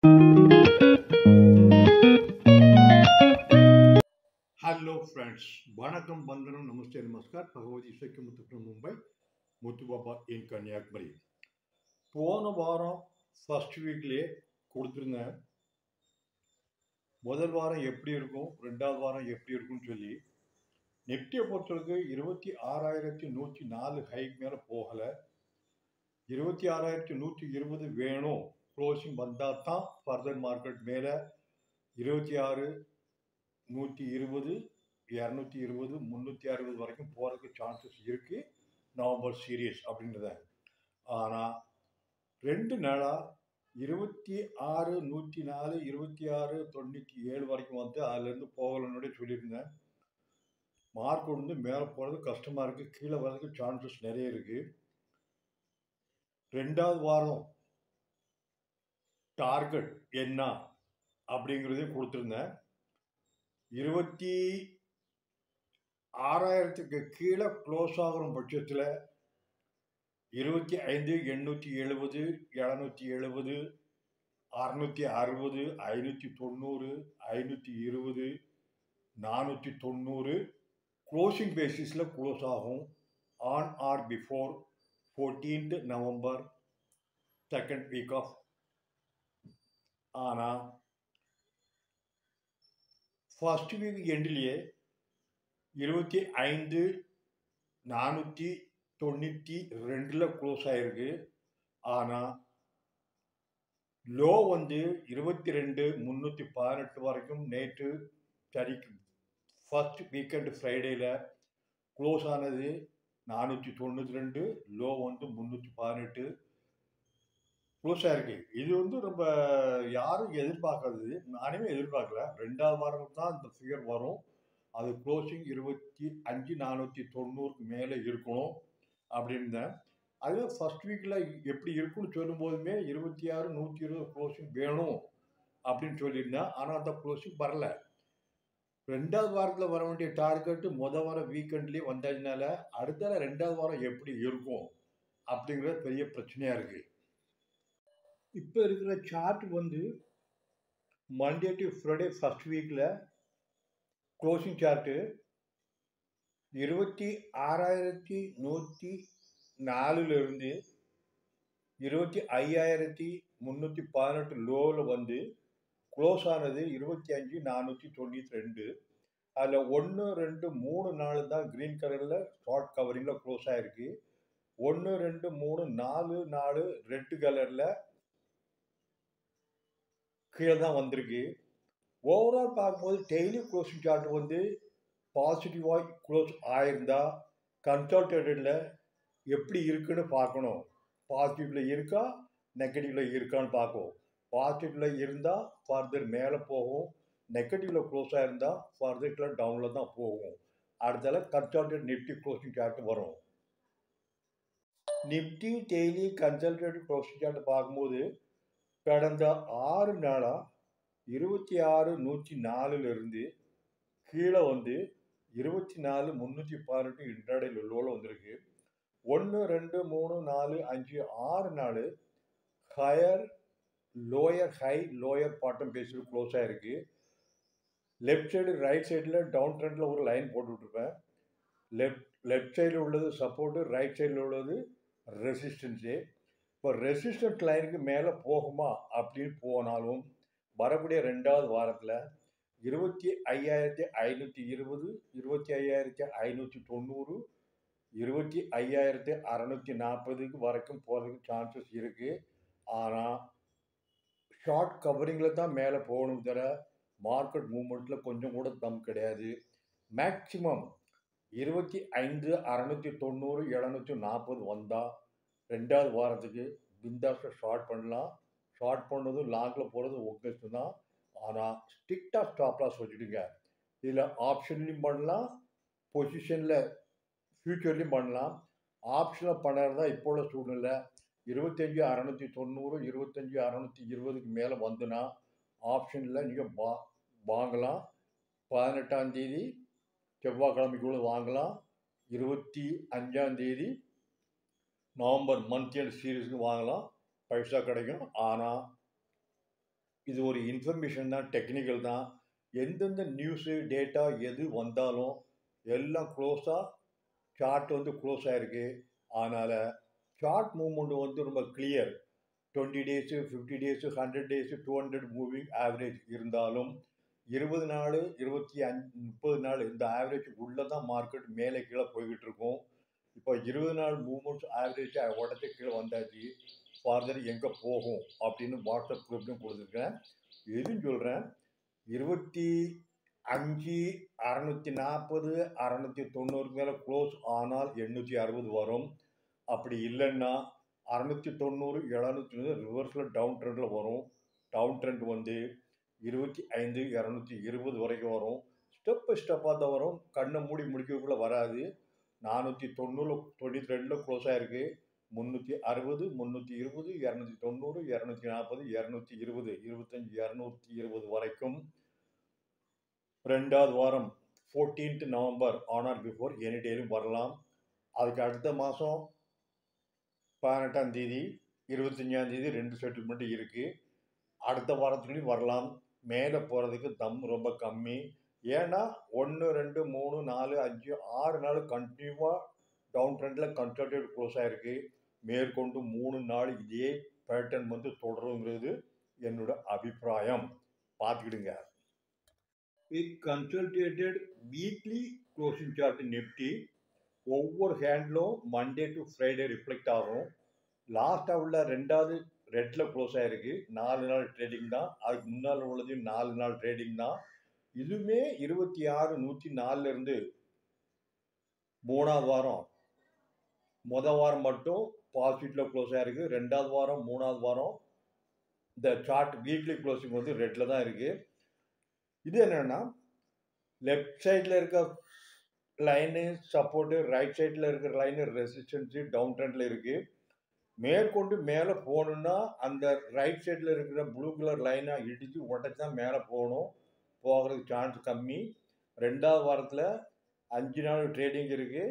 Hello friends, Vanakkam Bandanam Namaste Namaskar, Bhagavati Sakyamutu from Mumbai, Muthu Baba in Kanyakumari. போன வாரம் first வீக்லேயே கொடுத்துருந்தேன். முதல் வாரம் எப்படி இருக்கும், ரெண்டாவது வாரம் எப்படி இருக்கும்னு சொல்லி. நிஃப்டியை பொறுத்தவரைக்கு 26,104 ஹைக் மேலே போகலை. 26,120 வேணும். க்ளோசிங் வந்தால் தான் ஃபர்தர் மார்க்கெட் மேலே 26,120, 220, 360 வரைக்கும் போகிறதுக்கு சான்சஸ் இருக்குது. நவம்பர் சீரியஸ் அப்படின்றத. ஆனால் 2 நாளாக 26,104, 26,97 வரைக்கும் வந்து அதுலேருந்து போகலன்னு சொல்லியிருந்தேன். மார்க்கெட் வந்து மேலே போகிறது கஷ்டமாக இருக்குது, கீழே வர்றதுக்கு சான்சஸ் நிறைய இருக்குது. ரெண்டாவது வாரம் டார்கெட் என்ன அப்படிங்கிறதையும் கொடுத்துருந்தேன். 26,000க்கு கீழே க்ளோஸ் ஆகிற பட்சத்தில் 25,870, 770, 660, 590, 520, 490 க்ளோசிங் பேசிஸில் க்ளோஸ் ஆகும். On or before 14th November, second week of. ஆனால் ஃபர்ஸ்ட் வீக் எண்டிலேயே 25,492 க்ளோஸ் ஆகிருக்கு. ஆனால் லோ வந்து 22,318 வரைக்கும் நேற்று சரிக்கு ஃபர்ஸ்ட் வீக்கெண்டு ஃப்ரைடேயில் க்ளோஸ் ஆனது. 492, லோ வந்து 318 க்ளோஸ் ஆகிருக்கு. இது வந்து ரொம்ப யாரும் எதிர்பார்க்கறது, நானுமே எதிர்பார்க்கல. ரெண்டாவது வாரம் தான் இந்த ஃபிகர் வரும். அது க்ளோசிங் 25,490க்கு மேலே இருக்கணும் அப்படின்னுதான். அதுவே ஃபர்ஸ்ட் வீக்கில் எப்படி இருக்குன்னு சொல்லும்போதுமே 26,120 க்ளோசிங் வேணும் அப்படின்னு சொல்லியிருந்தேன். ஆனால் அந்த க்ளோசிங் வரல. ரெண்டாவது வாரத்தில் வர வேண்டிய டார்கெட்டு வாரம் வீக்கெண்ட்லேயே வந்ததுனால அடுத்த ரெண்டாவது வாரம் எப்படி இருக்கும் அப்படிங்கிறது பெரிய பிரச்சனையாக இருக்குது. இப்போ இருக்கிற சார்ட் வந்து மண்டே டு ஃப்ரைடே ஃபர்ஸ்ட் வீக்கில் க்ளோசிங் சார்ட்டு 26,104லிருந்து 25,318 லோவில் வந்து க்ளோஸ் ஆனது 25,492. அதில் 1, 2, 3 நாள் தான் க்ரீன் கலரில் ஷார்ட் கவரிங்கில் க்ளோஸ் ஆகிருக்கு. 1, 2, 3, 4 நாள் ரெட் கலரில் கீழே தான் வந்திருக்கு. ஓவரால் பார்க்கும்போது டெய்லி க்ளோசிங் சார்ட் வந்து பாசிட்டிவாக க்ளோஸ் ஆயிருந்தா கன்சல்டேட்டடில் எப்படி இருக்குன்னு பார்க்கணும். பாசிட்டிவில் இருக்கா, நெகட்டிவில் இருக்கான்னு பார்க்கும். பாசிட்டிவில் இருந்தால் ஃபர்தர் மேலே போகும், நெகட்டிவில் க்ளோஸ் ஆகிருந்தால் ஃபர்தர் டவுனில் தான் போகும். அடுத்தால கன்சல்டேட் நிஃப்டி க்ளோசிங் சார்ட் வரும். Nifty daily consolidate closing chart பார்க்கும்போது கடந்த 6 நாளாக 26,104லிருந்து கீழே வந்து 24,318 இன்ட்ராடே லோவில் வந்திருக்கு. 1, 2, 3, 4, 5, 6 நாள் higher lower high lower bottom பேஸில் க்ளோஸ் ஆகிருக்கு. லெஃப்ட் சைடு ரைட் சைடில் டவுன் ட்ரெண்டில் ஒரு லைன் போட்டுட்ருப்பேன். லெஃப்ட் சைடில் உள்ளது சப்போர்ட்டு, ரைட் சைடில் உள்ளது ரெசிஸ்டன்ஸு. இப்போ ரெசிஸ்டன்ஸ் லைனுக்கு மேலே போகுமா அப்படின்னு போனாலும் வரக்கூடிய ரெண்டாவது வாரத்தில் 25,520, 25,590, 25,640 வரைக்கும் போகிறதுக்கு சான்சஸ் இருக்குது. ஆனால் ஷார்ட் கவரிங்கில் தான் மேலே போகணும் தவிர மார்க்கெட் மூவ்மெண்ட்டில் கொஞ்சம் கூட தம் கிடையாது. மேக்சிமம் 25,690, 740 வந்தால் ரெண்டாவது வாரத்துக்கு பிந்தாஸை ஷார்ட் பண்ணலாம். ஷார்ட் பண்ணதும் லாங்கில் போகிறது உங்களுக்கு தான். ஆனால் ஸ்ட்ரிக்டாக ஸ்டாப் லாஸ் வச்சுடுங்க. இதில் ஆப்ஷன்லையும் பண்ணலாம், பொசிஷனில் ஃபியூச்சர்லையும் பண்ணலாம். ஆப்ஷனில் பண்ணுறது தான் இப்போ உள்ள சூழ்நிலை. 25,690, 25,620க்கு மேலே வந்துன்னா ஆப்ஷனில் நீங்கள் வாங்கலாம். 18ஆம் தேதி செவ்வாய்க்கிழமைக்குள்ளே வாங்கலாம். 25ஆம் தேதி நவம்பர் மந்த் எண்ட் சீரீஸுக்கு வாங்கலாம், பைசா கிடைக்கும். ஆனால் இது ஒரு இன்ஃபர்மேஷன் தான், டெக்னிக்கல் தான். எந்தெந்த நியூஸு டேட்டா எது வந்தாலும் எல்லாம் க்ளோஸாக சார்ட் வந்து க்ளோஸ் ஆகிருக்கு. அதனால் சார்ட் மூவ்மெண்ட் வந்து ரொம்ப clear. 20 days, 50 days, 100 days, 200 moving average இருந்தாலும் 20 நாள், 25, 30 நாள் இந்த ஆவரேஜ் உள்ளே தான் மார்க்கெட் மேலே கீழே போய்கிட்டு இருக்கும். இப்போ 20 நாள் மூவ்மெண்ட்ஸ் ஆவரேஜ் உடச்சி கீழே வந்தாச்சு. ஃபார்தர் எங்கே போகும் அப்படின்னு வாட்ஸ்அப் குரூப்லையும் கொடுத்துருக்கேன். எதுவும் சொல்கிறேன், 25, 640, 690 மேலே க்ளோஸ் ஆனால் 860 வரும். அப்படி இல்லைன்னா 690, 700 ரிவர்ஸில் டவுன் ட்ரெண்டில் வரும். டவுன் ட்ரெண்ட் வந்து 25, 220 வரைக்கும் வரும். ஸ்டெப் பை ஸ்டெப்பாக தான் வரும். கண்ணை மூடி முடிக்கக்குள்ளே வராது. 490, 92 க்ளோஸ் ஆகிருக்கு. 360, 320, 290, 240, 220, 25, 220 வரைக்கும் ரெண்டாவது வாரம் 14th November on or before any டேலும் வரலாம். அதுக்கு அடுத்த மாதம் 18ஆம் தேதி, 25ஆம் தேதி 2 செட்டில்மெண்ட் இருக்குது. அடுத்த வாரத்துலேயும் வரலாம். மேலே போகிறதுக்கு தம் ரொம்ப கம்மி. ஏன்னா 1, 2, 3, 4, 5, 6 நாள் கண்டினியூவாக டவுன் ட்ரெண்டில் கன்சல்டேட் க்ளோஸ் ஆகிருக்கு. மேற்கொண்டு 3 நாள் இதே பேட்டர்ன் வந்து தொடருங்கிறது என்னோட அபிப்பிராயம். பார்த்துக்கிடுங்க. With consolidated weekly closing chart Nifty ஒவ்வொரு ஹேண்டிலும் மண்டே டு ஃப்ரைடே ரிஃப்ளெக்ட் ஆகும். லாஸ்ட்டாக உள்ள ரெண்டாவது ரெட்டில் க்ளோஸ் ஆகிருக்கு. 4 நாள் ட்ரேடிங் தான். அதுக்கு முன்னால் உள்ளது 4 நாள் ட்ரேடிங் தான். இதுவுமே 26,104லேருந்து 3ஆவது வாரம் மொதல் வாரம் மட்டும் பாசிட்டிவில் க்ளோஸ் ஆகிருக்கு. 2ஆவது வாரம் 3ஆவது வாரம் இந்த சார்ட் வீக்லி க்ளோசிங் வந்து ரெட்டில் தான் இருக்குது. இது என்னென்னா, லெஃப்ட் சைடில் இருக்க லைனு சப்போர்ட்டு, ரைட் சைடில் இருக்கிற லைனு ரெசிஸ்டன்ஸு டவுன் ட்ரெண்டில் இருக்குது. மேற்கொண்டு மேலே போகணுன்னா அந்த ரைட் சைடில் இருக்கிற ப்ளூ கலர் லைனை இடித்து உடச்சி தான் மேலே போகணும். போகிறதுக்கு சான்ஸ் கம்மி. 2ஆவது வாரத்தில் 5 நாள் ட்ரேடிங் இருக்குது.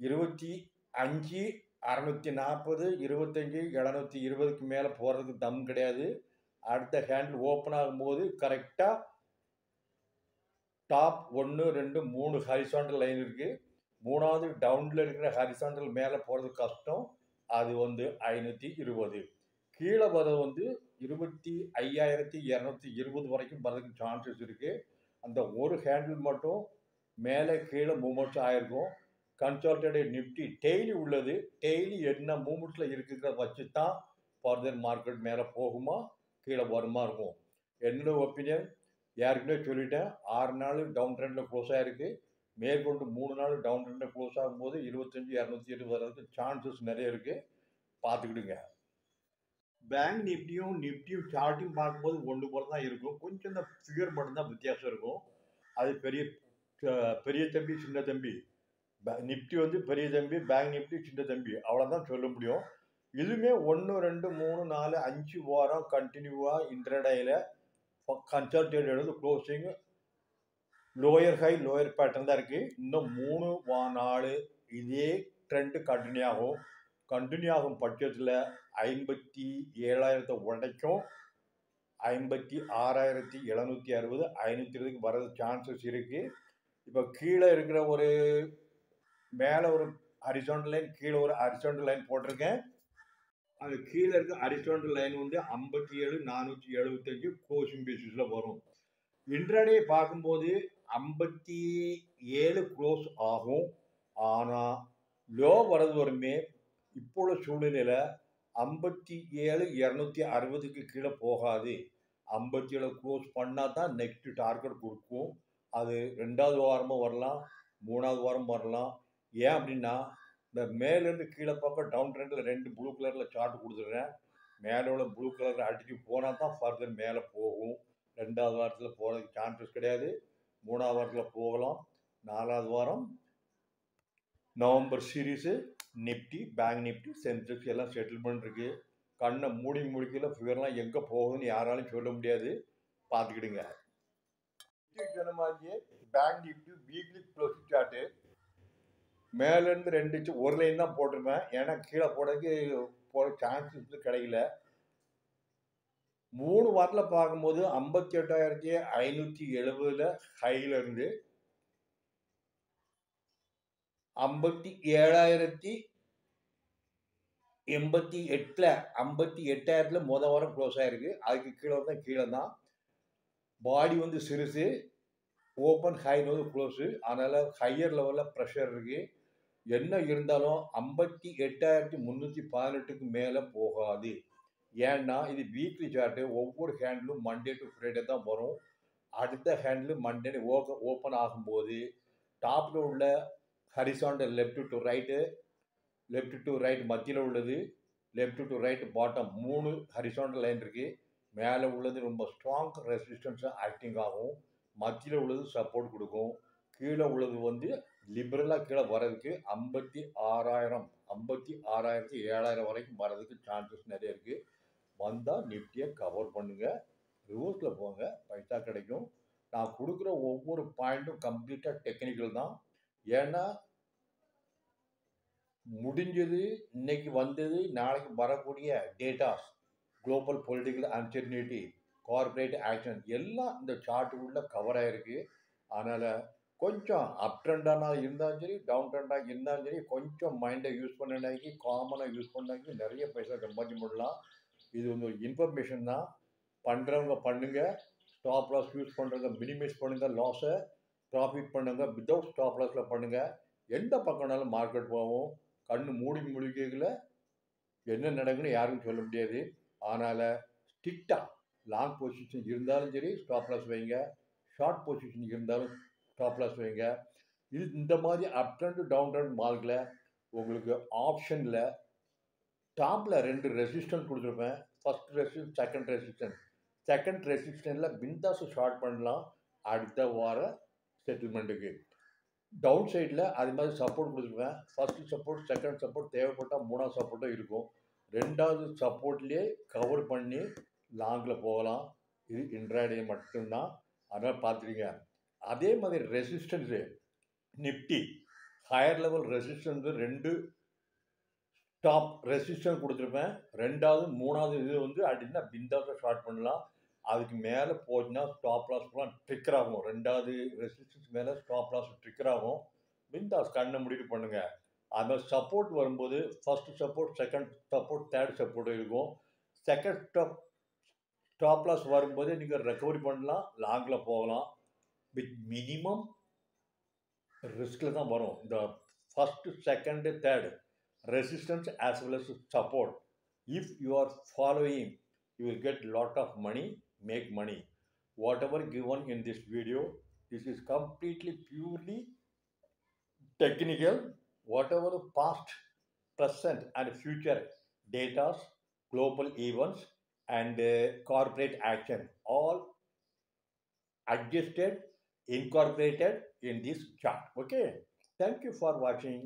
25, 640, 25, 720க்கு மேலே போகிறதுக்கு தம் கிடையாது. அடுத்த ஹேண்டில் ஓப்பன் ஆகும்போது கரெக்டாக டாப் 1, 2, 3 ஹரிசாண்டல் லைன் இருக்குது. 3ஆவது டவுனில் இருக்கிற ஹரிசாண்டல் மேலே போகிறது கஷ்டம். அது வந்து 520. கீழே வர்றது வந்து 25,220 வரைக்கும் வர்றதுக்கு சான்சஸ் இருக்குது. அந்த ஒரு ஹேண்டில் மட்டும் மேலே கீழே மூமெண்ட்ஸ் ஆகிருக்கும். கன்சல்டேட்டட் நிஃப்டி டெய்லி உள்ளது. டெய்லி என்ன மூமெண்ட்ஸில் இருக்குங்கிறத வச்சு தான் ஃபர்தர் மார்க்கெட் மேலே போகுமா கீழே வருமா இருக்கும். என்னோட ஒப்பீனியன் ஏற்கனவே சொல்லிட்டேன். 6 நாள் டவுன் ட்ரெண்டில் க்ளோஸ் ஆகிருக்கு. மேற்கொண்டு 3 நாள் டவுன் ட்ரெண்டில் க்ளோஸ் ஆகும்போது 25, 220 வர்றதுக்கு சான்சஸ் நிறைய இருக்குது. பார்த்துக்கிடுங்க. பேங்க் நிஃப்டியும் சார்ட்டையும் பார்க்கும்போது ஒன்று போல தான் இருக்கும். கொஞ்சம் இந்த ஃபிகர் மட்டும்தான் வித்தியாசம் இருக்கும். அது பெரிய தம்பி சின்ன தம்பி. நிஃப்டி வந்து பெரிய தம்பி, பேங்க் நிஃப்டி சின்ன தம்பி, அவ்வளோதான் சொல்ல முடியும். இதுவுமே 1, 2, 3, 4, 5 வாரம் கண்டினியூவாக இன்ட்ரடேயில் consolidated closing lower high lower pattern தான் இருக்குது. இன்னும் 3 நாள் இதே ட்ரெண்டு கண்டினியூ ஆகும் பட்சத்தில் 57,000 உடைக்கும். 56,760, 520க்கு வர்றது சான்சஸ் இருக்குது. இப்போ கீழே இருக்கிற ஒரு மேலே ஒரு ஹரிசாண்டல் லைன், கீழே ஒரு ஹரிசாண்டல் லைன் போட்டிருக்கேன். அது கீழே இருக்க ஹரிசாண்டல் லைன் வந்து 57,475 க்ளோசிங் பேசிஸில் வரும். இன்ட்ராடே பார்க்கும்போது 57 க்ளோஸ் ஆகும். ஆனால் லோ வரது வருமே இப்போ உள்ள சூழ்நிலையில் 57,260க்கு கீழே போகாது. 57 க்ளோஸ் பண்ணால் தான் நெக்ஸ்ட் டார்கெட் கொடுக்கும். அது 2ஆவது வாரமும் வரலாம், 3ஆவது வாரம் வரலாம். ஏன் அப்படின்னா, இந்த மேலேருந்து கீழே பக்கம் டவுன் ட்ரெண்டில் 2 ப்ளூ கலரில் சார்ட் கொடுத்துருக்கேன். மேலே உள்ள ப்ளூ கலரில் அடிச்சு போனால் தான் ஃபர்தர் மேலே போகும். 2ஆவது வாரத்தில் போகிறதுக்கு சான்சஸ் கிடையாது. 3ஆவது வாரத்தில் போகலாம். 4ஆவது வாரம் November series Nifty, bank Nifty, Sensex எல்லாம் செட்டில்மெண்ட் இருக்குது. கண்ணை முடிக்கல ஃபிகர்லாம் எங்கே போகுதுன்னு யாராலையும் சொல்ல முடியாது. பார்த்துக்கிடுங்க. Bank Nifty weekly closing chart மேலேருந்து 2 இன்ச்சு ஒரு லைன் தான் போட்டிருப்பேன். ஏன்னா கீழே போகிறதுக்கு சான்சஸ் கிடைக்கல. 3 வாரத்தில் பார்க்கும்போது 58,570 ஹைல இருந்து 57,088 58,000 மொதல் வாரம் க்ளோஸ் ஆயிருக்கு. அதுக்கு கீழே தான் பாடி வந்து சிறுசு, ஓப்பன் ஹை வந்து க்ளோஸு. அதனால் ஹையர் லெவலில் ப்ரெஷர் இருக்குது. என்ன இருந்தாலும் 58,318க்கு மேலே போகாது. ஏன்னா இது வீக்லி சார்ட்டு. ஒவ்வொரு ஹேண்டிலும் மண்டே டு ஃப்ரைடே தான் வரும். அடுத்த ஹேண்டில் மண்டே ஓப்பன் ஆகும்போது டாப்பில் உள்ள ஹரிசாண்டல் லெஃப்ட் டு ரைட் மத்தியில் உள்ளது, left to right bottom 3 horizontal line இருக்குது. மேலே உள்ளது ரொம்ப ஸ்ட்ராங் ரெசிஸ்டன்ஸாக ஆக்டிங் ஆகும். மத்தியில் உள்ளது சப்போர்ட் கொடுக்கும். கீழே உள்ளது வந்து லிபரலாக கீழே வர்றதுக்கு 56,000 வரைக்கும் வர்றதுக்கு சான்சஸ் நிறைய இருக்குது. வந்தால் நிஃப்டியை கவர் பண்ணுங்கள். ரிவர்ஸில் போங்க, பைசா கிடைக்கும். நான் கொடுக்குற ஒவ்வொரு பாயிண்ட்டும் கம்ப்ளீட்டாக டெக்னிக்கல் தான். ஏன்னா முடிஞ்சது, இன்னைக்கு வந்தது, நாளைக்கு வரக்கூடிய datas, global political uncertainty, corporate action எல்லாம் இந்த சார்ட்டுக்குள்ளே கவர் ஆகிருக்கு. அதனால் கொஞ்சம் அப் ட்ரெண்டாக இருந்தாலும் சரி, டவுன் ட்ரெண்டாக இருந்தாலும் சரி, கொஞ்சம் மைண்டை யூஸ் பண்ணாக்கி, காமனாக யூஸ் பண்ணாக்கி நிறைய பைசா சம்பாதிச்சு பண்ணலாம். இது வந்து ஒரு இன்ஃபர்மேஷன் தான். பண்ணுறவங்க பண்ணுங்கள். ஸ்டாப் லாஸ் யூஸ் பண்ணுறவங்க மினிமைஸ் பண்ணுங்கள் லாஸை. ப்ராஃபிட் பண்ணுங்கள். வித்தவுட் ஸ்டாப் லாஸில் பண்ணுங்கள். எந்த பக்கம்னாலும் மார்க்கெட் போகும். கண்ணு மூடிக்கையில் என்ன நடக்குன்னு யாருக்கும் சொல்ல முடியாது. அதனால் ஸ்ட்ரிக்டாக லாங் பொசிஷன் இருந்தாலும் சரி ஸ்டாப் லாஸ் வைங்க, ஷார்ட் பொசிஷன் இருந்தாலும் ஸ்டாப் லாஸ் வைங்க. இது இந்த மாதிரி அப் ட்ரெண்ட் டவுன் ட்ரெண்ட் மார்க்கில் உங்களுக்கு ஆப்ஷனில் டாப்பில் 2 ரெசிஸ்டன்ஸ் கொடுத்துருப்பேன். ஃபர்ஸ்ட் ரெசிஸ்டன்ஸ், செகண்ட் ரெசிஸ்டன்ஸில் பிந்தாஸை ஷார்ட் பண்ணலாம் அடுத்த வார செட்டில்மெண்ட்டுக்கு. டவுன் சைடில் அது மாதிரி சப்போர்ட் கொடுத்துருவேன். ஃபர்ஸ்ட் சப்போர்ட், செகண்ட் சப்போர்ட், தேவைப்பட்டால் 3ஆவது சப்போர்ட்டும் இருக்கும். 2வது சப்போர்ட்லேயே கவர் பண்ணி லாங்கில் போகலாம். இது இன்ட்ராடே மட்டும்தான். அதனால் பார்த்துருங்க. அதே மாதிரி resistance Nifty higher level resistance 2 top resistance கொடுத்துருப்பேன். 2வது 3வது இது வந்து அப்படின்னா பிந்தாஸை ஷார்ட் பண்ணலாம். அதுக்கு மேலே போச்சுன்னா ஸ்டாப் லாஸ் கூட ட்ரிக்கர் ஆகும். 2வது ரெசிஸ்டன்ஸ் மேலே ஸ்டாப் லாஸ் ட்ரிக்கர் ஆகும். பிந்தாஸ் கண்ணை முடிட்டு பண்ணுங்கள். அது மாதிரி சப்போர்ட் வரும்போது first support, second support, third support இருக்கும். செகண்ட் ஸ்டாப் லாஸ் வரும்போது நீங்கள் ரெக்கவரி பண்ணலாம், லாங்கில் போகலாம். வித் மினிமம் ரிஸ்கில் தான் வரும். இந்த first, second, third resistance as well as support. If you are following, you will get lot of money, make money. Whatever given in this video, this is completely purely technical. Whatever the past, present and future data, global events and corporate action, all adjusted, incorporated in this chart. Okay, thank you for watching.